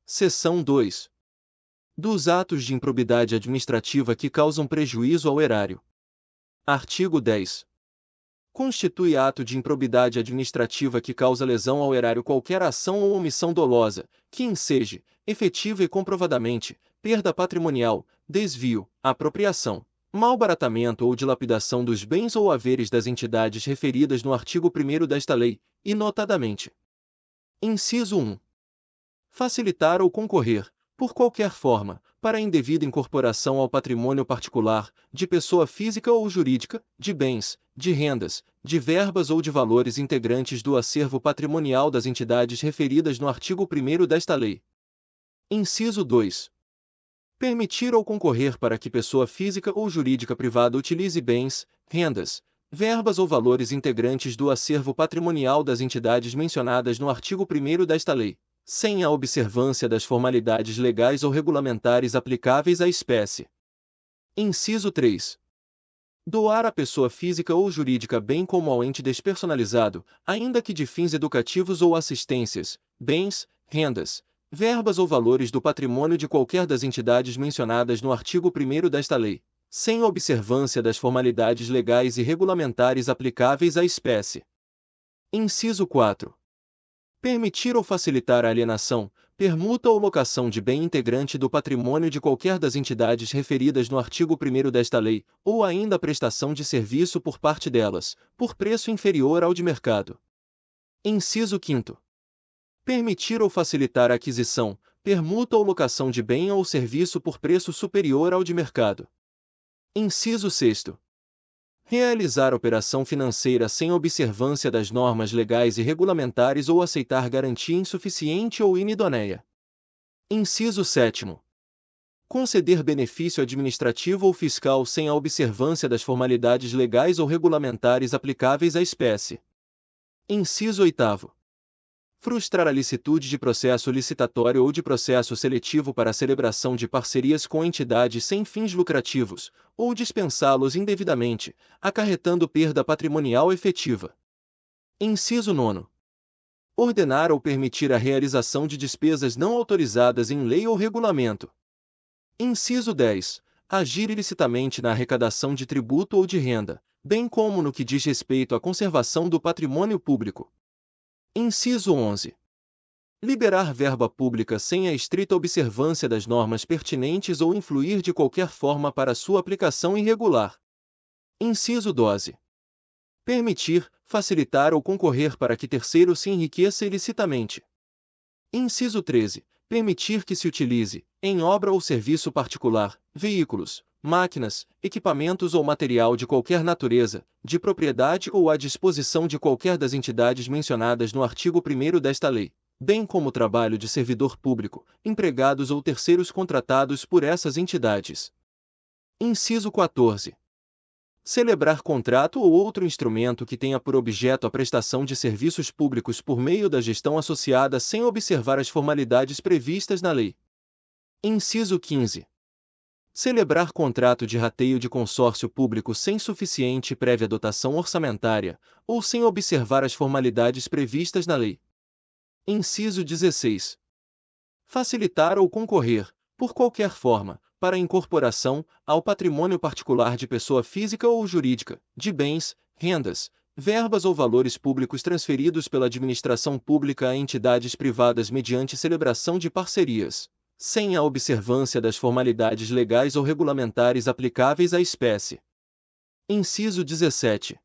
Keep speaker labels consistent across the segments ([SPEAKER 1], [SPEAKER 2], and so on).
[SPEAKER 1] Seção 2. Dos atos de improbidade administrativa que causam prejuízo ao erário. Artigo 10. Constitui ato de improbidade administrativa que causa lesão ao erário qualquer ação ou omissão dolosa, que enseje, efetiva e comprovadamente, perda patrimonial, desvio, apropriação, malbaratamento ou dilapidação dos bens ou haveres das entidades referidas no artigo 1º desta lei, e notadamente. Inciso 1. Facilitar ou concorrer, por qualquer forma, para a indevida incorporação ao patrimônio particular, de pessoa física ou jurídica, de bens, de rendas, de verbas ou de valores integrantes do acervo patrimonial das entidades referidas no artigo 1º desta lei. Inciso 2. Permitir ou concorrer para que pessoa física ou jurídica privada utilize bens, rendas, verbas ou valores integrantes do acervo patrimonial das entidades mencionadas no artigo 1º desta lei, sem a observância das formalidades legais ou regulamentares aplicáveis à espécie. Inciso 3. Doar à pessoa física ou jurídica bem como ao ente despersonalizado, ainda que de fins educativos ou assistências, bens, rendas, verbas ou valores do patrimônio de qualquer das entidades mencionadas no artigo 1º desta lei, sem observância das formalidades legais e regulamentares aplicáveis à espécie. Inciso 4. Permitir ou facilitar a alienação, permuta ou locação de bem integrante do patrimônio de qualquer das entidades referidas no artigo 1º desta lei, ou ainda a prestação de serviço por parte delas, por preço inferior ao de mercado. Inciso 5. Permitir ou facilitar a aquisição, permuta ou locação de bem ou serviço por preço superior ao de mercado. Inciso 6. Realizar operação financeira sem observância das normas legais e regulamentares ou aceitar garantia insuficiente ou inidonéia. Inciso 7. Conceder benefício administrativo ou fiscal sem a observância das formalidades legais ou regulamentares aplicáveis à espécie. Inciso 8. Frustrar a licitude de processo licitatório ou de processo seletivo para a celebração de parcerias com entidades sem fins lucrativos, ou dispensá-los indevidamente, acarretando perda patrimonial efetiva. Inciso 9. Ordenar ou permitir a realização de despesas não autorizadas em lei ou regulamento. Inciso 10. Agir ilicitamente na arrecadação de tributo ou de renda, bem como no que diz respeito à conservação do patrimônio público. Inciso 11. Liberar verba pública sem a estrita observância das normas pertinentes ou influir de qualquer forma para sua aplicação irregular. Inciso 12. Permitir, facilitar ou concorrer para que terceiro se enriqueça ilicitamente. Inciso 13. Permitir que se utilize, em obra ou serviço particular, veículos, máquinas, equipamentos ou material de qualquer natureza, de propriedade ou à disposição de qualquer das entidades mencionadas no artigo 1º desta lei, bem como trabalho de servidor público, empregados ou terceiros contratados por essas entidades. Inciso 14. Celebrar contrato ou outro instrumento que tenha por objeto a prestação de serviços públicos por meio da gestão associada sem observar as formalidades previstas na lei. Inciso 15. Celebrar contrato de rateio de consórcio público sem suficiente prévia dotação orçamentária, ou sem observar as formalidades previstas na lei. Inciso 16. Facilitar ou concorrer, por qualquer forma, para a incorporação, ao patrimônio particular de pessoa física ou jurídica, de bens, rendas, verbas ou valores públicos transferidos pela administração pública a entidades privadas mediante celebração de parcerias, sem a observância das formalidades legais ou regulamentares aplicáveis à espécie. Inciso 17.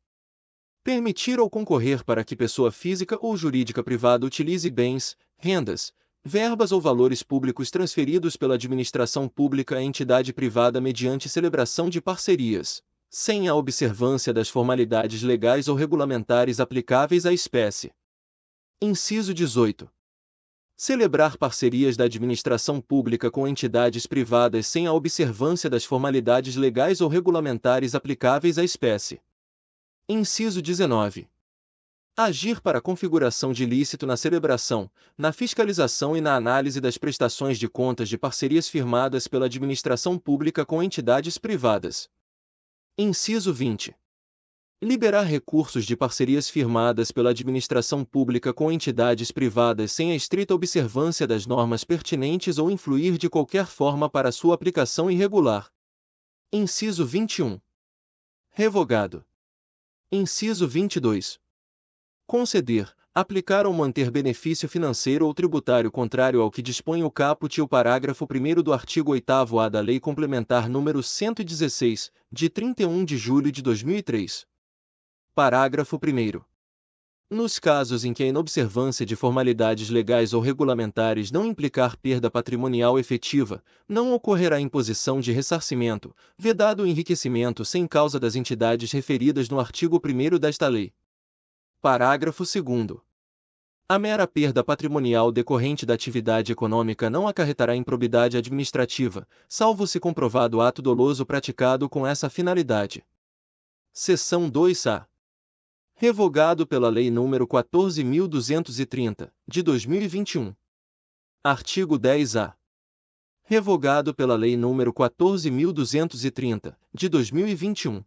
[SPEAKER 1] Permitir ou concorrer para que pessoa física ou jurídica privada utilize bens, rendas, verbas ou valores públicos transferidos pela administração pública a entidade privada mediante celebração de parcerias, sem a observância das formalidades legais ou regulamentares aplicáveis à espécie. Inciso 18. Celebrar parcerias da administração pública com entidades privadas sem a observância das formalidades legais ou regulamentares aplicáveis à espécie. Inciso 19. Agir para a configuração de ilícito na celebração, na fiscalização e na análise das prestações de contas de parcerias firmadas pela administração pública com entidades privadas. Inciso 20. Liberar recursos de parcerias firmadas pela administração pública com entidades privadas sem a estrita observância das normas pertinentes ou influir de qualquer forma para sua aplicação irregular. Inciso 21. Revogado. Inciso 22. Conceder, aplicar ou manter benefício financeiro ou tributário contrário ao que dispõe o caput e o parágrafo 1º do artigo 8º-A da Lei Complementar nº 116, de 31 de julho de 2003. Parágrafo 1º. Nos casos em que a inobservância de formalidades legais ou regulamentares não implicar perda patrimonial efetiva, não ocorrerá imposição de ressarcimento, vedado o enriquecimento sem causa das entidades referidas no artigo 1º desta lei. Parágrafo 2º. A mera perda patrimonial decorrente da atividade econômica não acarretará improbidade administrativa, salvo se comprovado ato doloso praticado com essa finalidade. Seção 2A. Revogado pela Lei nº 14.230, de 2021. Artigo 10-A. Revogado pela Lei nº 14.230, de 2021.